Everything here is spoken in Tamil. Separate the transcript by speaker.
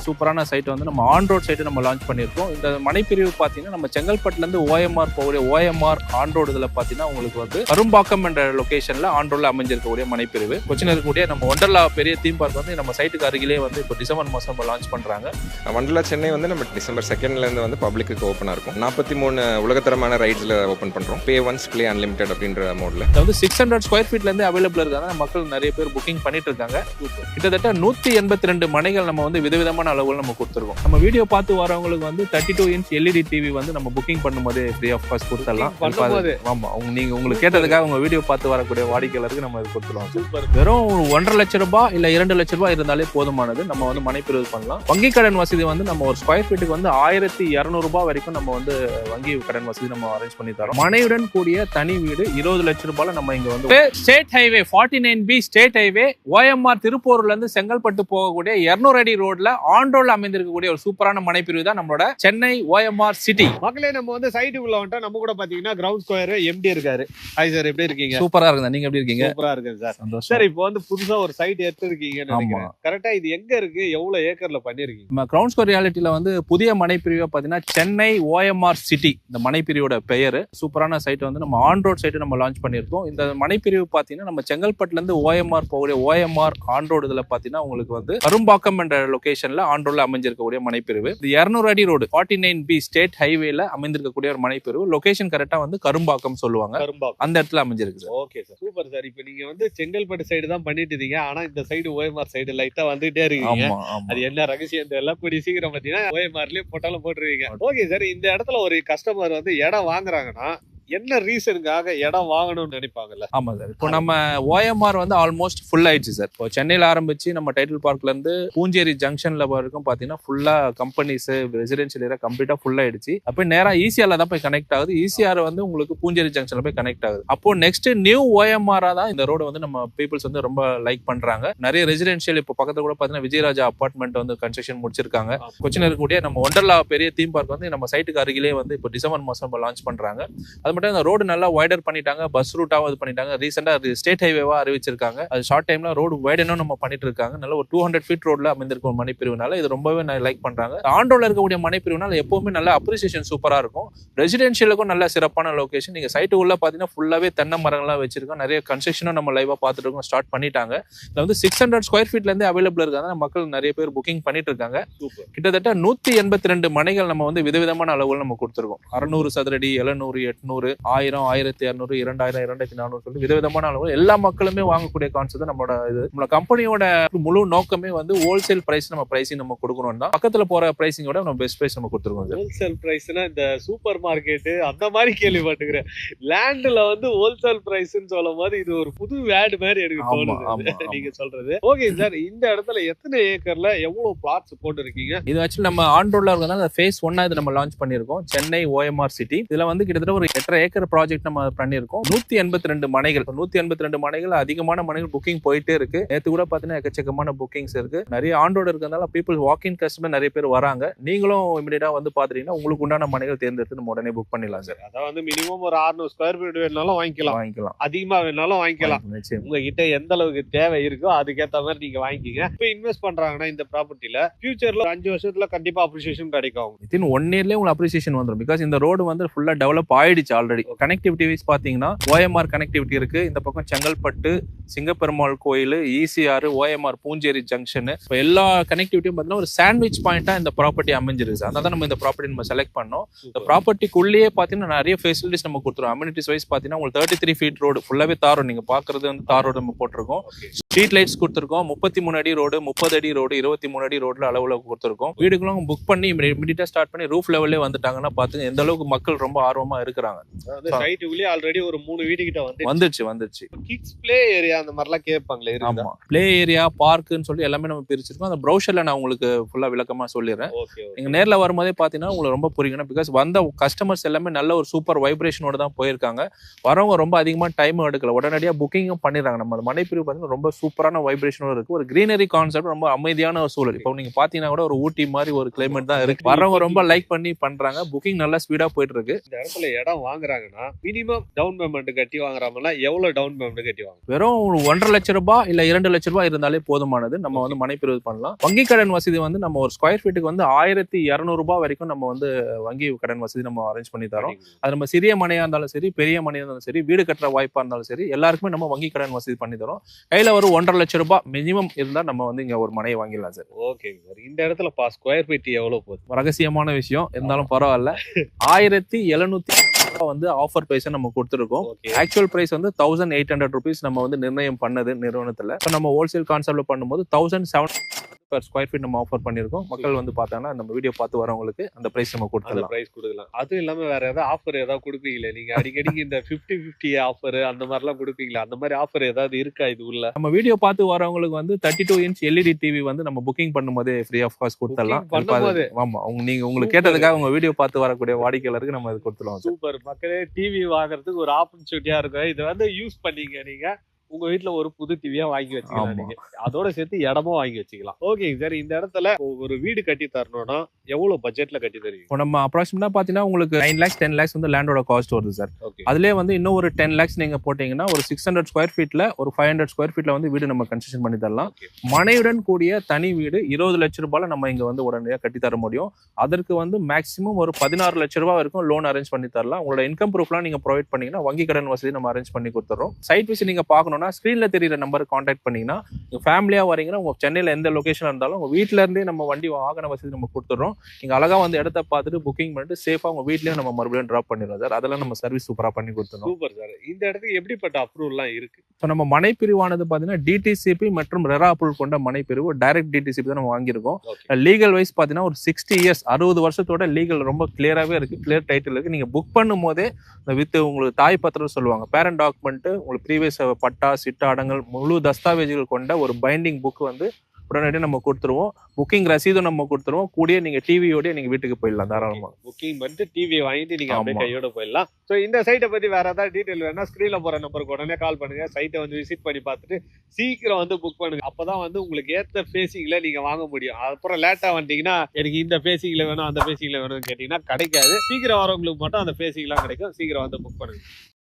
Speaker 1: சூப்பரான சைட் வந்து நம்ம ஆன் ரோட் சைட்டு நம்ம லான்ச் பண்ணியிருக்கோம். இந்த மனைப்பிரிவு பார்த்தீங்கன்னா நம்ம செங்கல்பட்டுலேருந்து ஓஎம்ஆர் போகக்கூடிய ஓஎம்ஆர் ஆன் ரோடு இதில் பார்த்தீங்கன்னா உங்களுக்கு வந்து கரும்பாக்கம் என்ற லொகேஷனில் ஆன் ரோடில் அமைஞ்சிருக்கக்கூடிய மனைப்பிரிவு. கொச்சின் இருக்கக்கூடிய நம்ம ஒண்டர்லா பெரிய தீம் பார்க் வந்து நம்ம சைட்டுக்கு அருகிலே வந்து இப்போ டிசம்பர் மாதம் நம்ம லான்ச் பண்ணுறாங்க.
Speaker 2: ஒண்டர்லா சென்னை வந்து நம்ம டிசம்பர் 2 வந்து பப்ளிக்கு ஓப்பனாக இருக்கும். 43 உலகத்தரமான ரைட்ஸில் ஓப்பன் பண்ணுறோம். பே ஒன்ஸ் ப்ளே அன்லிமிடெட் அப்படின்ற மோடில்.
Speaker 1: இது வந்து 600 ஸ்கொயர் ஃபீட்லேருந்து அவைலபிள் இருக்காங்க. மக்கள் நிறைய பேர் புக்கிங் பண்ணிட்டு இருக்காங்க. கிட்டத்தட்ட 182 மனைகள் நம்ம வந்து விதவிதமான அளவுகள் நம்ம கொடுத்துருக்கோம். நம்ம வீடியோ பார்த்து வரவங்களுக்கு வந்து 32 இன்ச் எல்இடி டிவி வந்து நம்ம புக்கிங் பண்ணும்போது ஃப்ரீ ஆஃப் காஸ்ட் கொடுத்துடலாம். ஆமா, நீங்க உங்களுக்கு கேட்டதுக்காக உங்க வீடியோ பார்த்து வரக்கூடிய வாடிக்கையாளருக்கு நம்ம இது கொடுத்துருவோம். வெறும் 1.5 லட்சம் ரூபாய் இல்ல 2 லட்சம் ரூபாய் இருந்தாலே போதுமானது. நம்ம வந்து மனைப்பிரிவு பண்ணலாம். வங்கி கடன் வசதி வந்து நம்ம ஒரு ஸ்கொயர் ஃபீட்டுக்கு வந்து 1200 ரூபாய் வரைக்கும் நம்ம வந்து வங்கி கடன் வசதி நம்ம அரேஞ்ச் பண்ணி தரோம். மனையுடன் கூடிய தனி வீடு 20 லட்சம் ரூபாயில நம்ம இங்க வந்து state highway 49B state highway OMR திருப்பூர்ல இருந்து செங்கல்பட்டு போகக்கூடிய 200 அடி ரோட்ல ஆன் ரோட்ல அமைந்திருக்கக்கூடிய ஒரு சூப்பரான மனைப்பிரிவு தான் நம்மளோட சென்னை ஓஎம்ஆர் சிட்டி.
Speaker 3: மக்களே நம்ம வந்து சைட்டுக்குள்ள வந்துட்டா நம்ம கூட பாத்தீங்கன்னா கிரவுண்ட் ஸ்கொயர் எம்டி இருக்காரு. ஹாய் சார், எப்படி இருக்கீங்க?
Speaker 1: சூப்பரா இருக்கு. நீங்க எப்படி இருக்கீங்க?
Speaker 3: சூப்பரா இருக்கு சார்.
Speaker 1: சந்தோஷம்.
Speaker 3: சார், இப்போ வந்து புதுசா ஒரு சைட் எடுத்துருக்கீங்கன்னு நினைக்கிறேன். கரெக்டா இது எங்க இருக்கு, எவ்வளவு ஏக்கர்ல பண்ணிருக்கீங்க?
Speaker 1: நம்ம கிரவுண்ட் ஸ்கொயர் ரியாலிட்டியில வந்து புதிய மனைப்பிரிவை பாத்தீங்கன்னா சென்னை ஓஎம்ஆர் சிட்டி இந்த மனைப்பிரிவோட பெயர். சூப்பரான சைட் வந்து நம்ம ஆன் ரோட் சைட்டு நம்ம லான்ச் பண்ணியிருக்கோம். இந்த மனைப்பிரிவு பாத்தீங்கன்னா நம்ம செங்கல்பட்டுல இருந்து ஓஎம்ஆர் போகக்கூடிய ஓஎம்ஆர் ஆன் ரோடு இதுல பாத்தீங்கன்னா உங்களுக்கு வந்து கரும்பாக்கம் என்ற லொகேஷன்ல ஆன் ரோட்ல அமைஞ்சிருக்கக்கூடிய மனைப்பிரிவு. இது 200 அடி ரோடு 49B ஸ்டேட் ஹைவேல அமைந்திருக்கக்கூடிய ஒரு மனைப்பிரிவு. லொகேஷன் கரெக்டா வந்து கரும்பாக்கம் சொல்லுவாங்க. அந்த இடத்துல அமைஞ்சிருக்கு.
Speaker 3: Okay sir, super sir. இப்போ நீங்க வந்து செங்கல்பட்டு சைடு தான் பண்ணிட்டு இருக்கீங்க. ஆனா இந்த சைடு ஓஎம்ஆர் சைடு லைட்டா வந்துட்டே இருக்கீங்க. அது என்ன ரகசியம் தெரியல. கூடிய சீக்கிரம் பாத்தீங்கன்னா ஓஎம்ஆர்லயே போட்டாலும் போட்டுருவீங்க. ஓகே சார், இந்த இடத்துல ஒரு கஸ்டமர் வந்து இடம் வாங்குறாங்கன்னா என்ன ரீசனுக்காக இடம் வாங்கணும்னு நினைப்பாங்கல்ல?
Speaker 1: ஆமா சார், இப்போ நம்ம ஓஎம்ஆர் வந்து ஆல்மோஸ்ட் ஃபுல் ஆயிடுச்சு சார். இப்போ சென்னையில ஆரம்பிச்சு நம்ம டைட்டில் பார்க்ல இருந்து பூஞ்சேரி ஜங்ஷன்ல வரைக்கும் பாத்தீங்கன்னா ஃபுல்லா கம்பெனிஸ் ரெசிடென்ஷியல் ஏரியா கம்ப்ளீட்டா ஃபுல் ஆயிடுச்சு. அப்போ நேரா ஈசிஆர்ல தான் போய் கனெக்ட் ஆகுது. ஈசிஆர் வந்து உங்களுக்கு பூஞ்சேரி ஜங்ஷன்ல போய் கனெக்ட் ஆகுது. அப்போ நெக்ஸ்ட் நியூ ஓஎம்ஆர் தான் இந்த ரோடு வந்து நம்ம பீப்புள்ஸ் வந்து ரொம்ப லைக் பண்றாங்க. நிறைய ரெசிடென்ஷியல் இப்போ பக்கத்துல கூட பாத்தீங்கன்னா விஜயராஜா அபார்ட்மெண்ட் வந்து கன்ஸ்ட்ரக்ஷன் முடிச்சிருக்காங்க. கொச்சின் இருக்கக்கூடிய நம்ம ஒண்டர்லா பெரிய தீம் பார்க் வந்து நம்ம சைட்டுக்கு அருகிலே வந்து இப்போ டிசம்பர் மாசம் லான்ச் பண்றாங்க. அது மட்டும் இந்த ரோடு நல்லா வைடர் பண்ணிட்டாங்க, பஸ் ரூட்டாவும் இது பண்ணிட்டாங்க. ரீசெண்டா ஸ்டேட் ஹைவேவா அறிவிச்சிருக்காங்க. அது ஷார்ட் டைம்ல ரோடு வைடனும் நம்ம பண்ணிட்டு இருக்காங்க. நல்ல ஒரு 200 ஃபீட் ரோட்ல அமைந்திருக்கும் மனைப்பிரிவுனால இது ரொம்பவே லைக் பண்றாங்க. ஆன் ரோட்ல இருக்கக்கூடிய மனைப்பிரிவுனால எப்பவுமே நல்ல அப்ரிசியேஷன் சூப்பரா இருக்கும். ரெசிடென்ஷியலுக்கும் நல்ல சிறப்பான லொகேஷன். நீங்க சைட்டு உள்ள பாத்தீங்கன்னா ஃபுல்லாவே தென்னை மரங்கள்லாம் வச்சிருக்கோம். நிறைய கன்ஸ்ட்ரக்ஷனும் நம்ம லைவா பார்த்துட்டு இருக்கோம், ஸ்டார்ட் பண்ணிட்டாங்க. இதுல வந்து 600 ஸ்கொயர் ஃபீட்ல இருந்து அவைலபிள் இருக்காங்க. மக்கள் நிறைய பேர் புக்கிங் பண்ணிட்டு இருக்காங்க. கிட்டத்தட்ட 182 மனைகள் நம்ம வந்து விதவிதமான அளவுகள் நம்ம கொடுத்துருக்கோம். 600 சதுரடி, 700, 800, 1000, 1200, 2000, 2400 சொல்லி விதவிதமான அளவு எல்லா மக்களுமே வாங்கக்கூடிய கான்செப்ட் நம்மளோட இது. நம்ம கம்பெனியோட முழு நோக்கமே வந்து ஹோல்சேல் பிரைஸ் நம்ம பிரைசிங் நம்ம கொடுக்கணும் தான். பக்கத்துல போற பிரைசிங்கோட நம்ம பெஸ்ட் பிரைஸ் நம்ம கொடுத்துருக்கோம்.
Speaker 3: ஹோல்சேல் பிரைஸ்னா இந்த சூப்பர் மார்க்கெட் அந்த மாதிரி கேள்விப்பட்டுக்கிறேன். லேண்ட்ல வந்து ஹோல்சேல் பிரைஸ்ன்னு சொல்லும் போது இது ஒரு புது வேர்டு மாதிரி எனக்கு தோணுது நீங்க சொல்றது. ஓகே சார், இந்த இடத்துல எத்தனை ஏக்கர்ல எவ்வளவு பிளாட்ஸ் போட்டு இருக்கீங்க?
Speaker 1: இது ஆக்சுவலி நம்ம ஆன் ரோட்ல இருக்கனால ஃபேஸ் 1 இது நம்ம லான்ச் பண்ணிருக்கோம். Chennai OMR city. இதுல வந்து கிட்டத்தட்ட ஒரு 8.5 ஏக்கர் ப்ராஜெக்ட் நம்ம பண்ணிருக்கோம். 182 மனைகள். 182 மனைகள், அதிகமான மனைகள் புக்கிங் போயிட்டே இருக்கு. நேத்து கூட பாத்தீங்கன்னா எக்கச்சக்கமான புக்கிங்ஸ் இருக்கு. நிறைய ஆன் ரோடு இருக்கிறதுனால பீப்புள் வாக்கிங் கஸ்டமர் நிறைய பேர் வராங்க. நீங்களும் இமிடியேட்டா வந்து பாத்தீங்கன்னா உங்களுக்கு உண்டான மனைகள் தேர்ந்தெடுத்து நம்ம உடனே புக் பண்ணிடலாம் சார்.
Speaker 3: அதாவது வந்து மினிமம் ஒரு 600 ஸ்கொயர் ஃபீட் வேணாலும் வாங்கிக்கலாம், அதிகமா வேணாலும் வாங்கிக்கலாம். உங்ககிட்ட எந்த அளவுக்கு தேவை இருக்கோ அதுக்கேற்ற மாதிரி நீங்க வாங்கிக்கீங்க. இப்போ இன்வெஸ்ட் பண்றாங்கன்னா இந்த ப்ராப்பர்ட்டில ஃபியூச்சர்ல 5 வருஷத்துல கண்டிப்பா அப்ரிசியேஷன் கிடைக்கும்.
Speaker 1: வித்தின் 1 இயர்லயே உங்களுக்கு அப்ரிசியேஷன் வந்துடும். பிகாஸ் இந்த ரோடு வந்து ஃபுல்லா டெவலப் ஆயிடுச்சு ஆல்ரெடி. கனெக்டிவிட்டி வைஸ் பாத்தீங்கன்னா ஓஎம்ஆர் கனெக்டிவிட்டி இருக்கு. இந்த பக்கம் செங்கல்பட்டு, சிங்கப்பெருமாள் கோயில், ஈசிஆர், ஓஎம்ஆர் பூஞ்சேரி ஜங்ஷன், எல்லா கனெக்டிவிட்டியும் பாத்தீங்கன்னா ஒரு சாண்ட்விச் பாயிண்டா இந்த ப்ராப்பர்ட்டி அமைஞ்சிருக்கு. அதனால நம்ம இந்த ப்ராப்பர்ட்டி நம்ம செலக்ட் பண்ணோம். இந்த ப்ராப்பர்ட்டிக்குள்ளேயே பாத்தீங்கன்னா நிறைய ஃபெசிலிட்டிஸ் நம்ம கொடுத்துருவோம். அம்யூனிட்டிஸ் வைஸ் பாத்தீங்கன்னா உங்களுக்கு 33 ஃபீட் ரோடு ஃபுல்லாவே தார் ரோடு. நீங்க பாக்குறது வந்து தார் ரோடு நம்ம போட்டிருக்கோம். ஸ்ட்ரீட் லைட்ஸ் கொடுத்துருக்கோம். 33 அடி ரோடு, 30 அடி ரோடு, 23 அடி ரோட்ல அளவுல கொடுத்துருக்கோம். வீடுகளும் புக் பண்ணி இமிடியேட்டா ஸ்டார்ட் பண்ணி ரூஃப் லெவல்லே வந்துட்டாங்கன்னா பாத்துங்க எந்த அளவுக்கு மக்கள் ரொம்ப ஆர்வமா இருக்கிறாங்க.
Speaker 3: சைட்டுக்குள்ளே ஆல்ரெடி ஒரு 3 வீடு கிட்ட
Speaker 1: வந்துச்சு.
Speaker 3: கிட்ஸ் ப்ளே ஏரியா அந்த மாதிரிலாம் கேட்பாங்களே.
Speaker 1: ஆமா, ப்ளே ஏரியா, பார்க்குன்னு சொல்லி எல்லாமே நம்ம பிரிச்சிருக்கோம். அந்த ப்ரௌசர்ல நான் உங்களுக்கு ஃபுல்லா விளக்கமா சொல்லிடுறேன். நீங்க நேர்ல வரும்போதே பாத்தீங்கன்னா உங்களுக்கு ரொம்ப புரியும். பிகாஸ் வந்த கஸ்டமர்ஸ் எல்லாமே நல்ல ஒரு சூப்பர் வைப்ரேஷனோட தான் போயிருக்காங்க. வரவங்க ரொம்ப அதிகமா டைம் எடுக்கல, உடனடியா புக்கிங்கும் பண்ணிடுறாங்க. நம்ம மனைப்பிரிவு பாத்தீங்கன்னா ரொம்ப சூப்பரான வைப்ரேஷனும் இருக்கு. ஒரு கிரீனரி கான்செப்ட், ரொம்ப அமைதியான ஒரு சூழல். இப்போ நீங்க பாத்தீங்கன்னா கூட ஒரு ஊட்டி மாதிரி ஒரு கிளைமேட் தான் இருக்கு. வரவங்க ரொம்ப லைக் பண்ணி பண்றாங்க. புக்கிங் நல்லா ஸ்பீடா போயிட்டு இருக்கு.
Speaker 3: இந்த இடத்துல இடம் வாங்குறாங்கன்னா மினிமம் டவுன் பேமெண்ட் கட்டி வாங்குறாங்கன்னா எவ்வளவு டவுன் பேமெண்ட் கட்டி வாங்க?
Speaker 1: வெறும் 1.5 லட்ச ரூபாய் இல்ல 2 லட்ச ரூபாய் இருந்தாலே போதுமானது. நம்ம வந்து மனைப்பிரிவு பண்ணலாம். வங்கி கடன் வசதி வந்து நம்ம ஒரு ஸ்கொயர் ஃபீட்டுக்கு வந்து 1200 ரூபாய் வரைக்கும் நம்ம வந்து வங்கி கடன் வசதி நம்ம அரேஞ்ச் பண்ணி தரோம். அது நம்ம சிறிய மனையா இருந்தாலும் சரி, பெரிய மனையா இருந்தாலும் சரி, வீடு கட்டுற வாய்ப்பா இருந்தாலும் சரி, எல்லாருக்குமே நம்ம வங்கி கடன் வசதி பண்ணி தரோம். கையில ஒரு 1.5 லட்ச ரூபாய் மினிமம் இருந்தா நம்ம வந்து இங்க ஒரு மனையை வாங்கிடலாம் சார்.
Speaker 3: ஓகேங்க சார். இந்த இடத்துல ஸ்கொயர் ஃபீட் எவ்வளவு போகுது?
Speaker 1: ரகசியமான விஷயம் இருந்தாலும் பரவாயில்ல. 1700 வந்து ஆஃபர் பிரைஸ் நம்ம கொடுத்துருக்கோம். ஆக்சுவல் பிரைஸ் வந்து 1800 rupees நம்ம வந்து நிர்ணயம் பண்ணது நிறுவனத்துல. நம்ம ஹோல்சேல் கான்செப்ட்ல பண்ணும்போது 1700 per ஸ்கொயர் ஃபீட் நம்ம ஆஃபர் பண்ணிருக்கோம். மக்கள் வந்து பார்த்தாங்கன்னா நம்ம வீடியோ பார்த்து வரவங்களுக்கு அந்த பிரைஸ் நம்ம கொடுத்துடலாம்.
Speaker 3: அதுவும் இல்லாம வேற ஏதாவது ஆஃபர் ஏதாவது கொடுப்பீங்களா? நீங்க அடிக்கடி இந்த 50-50 ஆஃபர் அந்த மாதிரி எல்லாம் கொடுப்பீங்களா? அந்த மாதிரி ஆஃபர் ஏதாவது இருக்கா இது உள்ள?
Speaker 1: நம்ம வீடியோ பார்த்து வரவங்களுக்கு வந்து 32 inch LED டிவி வந்து நம்ம புக்கிங் பண்ணும்போதே ஃப்ரீ ஆஃப் காஸ்ட் கொடுத்துடலாம். ஆமா, உங்களுக்கு கேட்டதுக்காக உங்க வீடியோ பார்த்து வரக்கூடிய வாடிக்கையாளருக்கு நம்ம இது கொடுத்துடலாம்.
Speaker 3: சூப்பர். மக்களே, டிவி வாங்குறதுக்கு ஒரு ஆப்பர்ச்சுனிட்டியா இருக்கும். இதை வந்து யூஸ் பண்ணீங்க நீங்க உங்க வீட்டுல ஒரு புது டிவியா வாங்கி வச்சுக்கலாம். நீங்க அதோட சேர்த்து இடமும் வாங்கி வச்சுக்கலாம். Okay sir. இந்த இடத்துல ஒரு வீடு கட்டி தரணும்னா எவ்வளவு பட்ஜெட்ல கட்டி தருவீங்க?
Speaker 1: இப்போ நம்ம அப்ராக்சிமேட்டா பாத்தீங்கன்னா உங்களுக்கு 9 lakhs 10 lakhs வந்து லேண்டோட காஸ்ட் வருது சார். அதுலயே வந்து இன்னும் ஒரு 10 lakhs நீங்க போட்டீங்கன்னா ஒரு 600 ஸ்கொயர் ஃபீட்ல ஒரு 500 ஸ்கொயர் ஃபீட்ல வந்து வீடு நம்ம கன்ஸ்ட்ரக்ஷன் பண்ணி தரலாம். மனையுடன் கூடிய தனி வீடு 20 லட்ச ரூபாயில நம்ம இங்க வந்து உடனடியாக கட்டி தர முடியும். அதற்கு வந்து மேக்ஸிமம் ஒரு 16 லட்ச ரூபாய் வரைக்கும் லோன் அரேஞ்ச் பண்ணி தரலாம். உங்களோட இன்கம் ப்ரூஃப்லாம் நீங்க ப்ரொவைட் பண்ணீங்கன்னா வங்கி கடன் வசதி நம்ம அரேஞ்ச் பண்ணி கொடுத்துறோம். சைட் விசிட் நீங்க பார்க்கணும் ஸ்கிரீன்ல தெரியுற நம்பர் கான்டாக்ட் பண்ணீங்கன்னா நீங்க ஃபேமிலியா வரீங்கன்னா உங்க சென்னையில எந்த லொகேஷன் இருந்தாலும் உங்க வீட்ல இருந்தே நம்ம வண்டி வாகன வசதி நம்ம கொடுத்துறோம். நீங்க அழகா வந்து இடத்த பார்த்துட்டு புக்கிங் பண்ணிட்டு சேஃபா உங்க வீட்லயும் நம்ம மறுபடியும் டிராப் பண்ணிடுவோம் சார். அதெல்லாம் நம்ம சர்வீஸ் சூப்பரா பண்ணி கொடுத்துறோம்.
Speaker 3: Super sir. இந்த இடத்துக்கு எப்படிப்பட்ட அப்ரூவல்லாம் இருக்கு?
Speaker 1: ஸோ நம்ம மனைப்பிரிவானது பாத்தீங்கன்னா டிடிசிபி மற்றும் ரெரா அப்ரூவல் கொண்ட மனைப்பிரிவு டைரக்ட் டிடிசிபி தான் நம்ம வாங்கியிருக்கோம். லீகல் வைஸ் பாத்தீங்கன்னா ஒரு 60 years 60 வருஷத்தோட லீகல் ரொம்ப கிளியராகவே இருக்கு. கிளியர் டைட்டில் இருக்கு. நீங்க புக் பண்ணும் போதே வித் உங்களுக்கு தாய் பத்திரம் சொல்லுவாங்க, பேரண்ட் டாக்குமெண்ட், உங்களுக்கு ப்ரீவியஸ் பட்டா, சிட்டா அடங்கல், முழு தஸ்தாவேஜுகள் கொண்ட ஒரு பைண்டிங் புக் வந்து உடனடியாக நம்ம கொடுத்துருவோம். புக்கிங் ரசீதும் நம்ம கொடுத்துருவோம். கூடிய நீங்க டிவியோட நீங்க வீட்டுக்கு போயிடலாம் தாராளமா.
Speaker 3: புக்கிங் பண்ணிட்டு டிவியை வாங்கிட்டு நீங்க அப்படியே கையோட போயிடலாம். ஸோ இந்த சைட்டை பத்தி வேற ஏதாவது டீடைல் வேணா ஸ்கிரீன்ல போற நம்பருக்கு உடனே கால் பண்ணுங்க. சைட்டை வந்து விசிட் பண்ணி பார்த்துட்டு சீக்கிரம் வந்து புக் பண்ணுங்க. அப்பதான் வந்து உங்களுக்கு ஏத்த பேசிங்ல நீங்க வாங்க முடியும். அப்புறம் லேட்டா வந்தீங்கன்னா எனக்கு இந்த பேசிங்ல வேணும் அந்த பேசிங்ல வேணும்னு கேட்டீங்கன்னா கிடைக்காது. சீக்கிரம் வரவங்களுக்கு மட்டும் அந்த பேசிங்லாம் கிடைக்கும். சீக்கிரம் வந்து புக் பண்ணுங்க.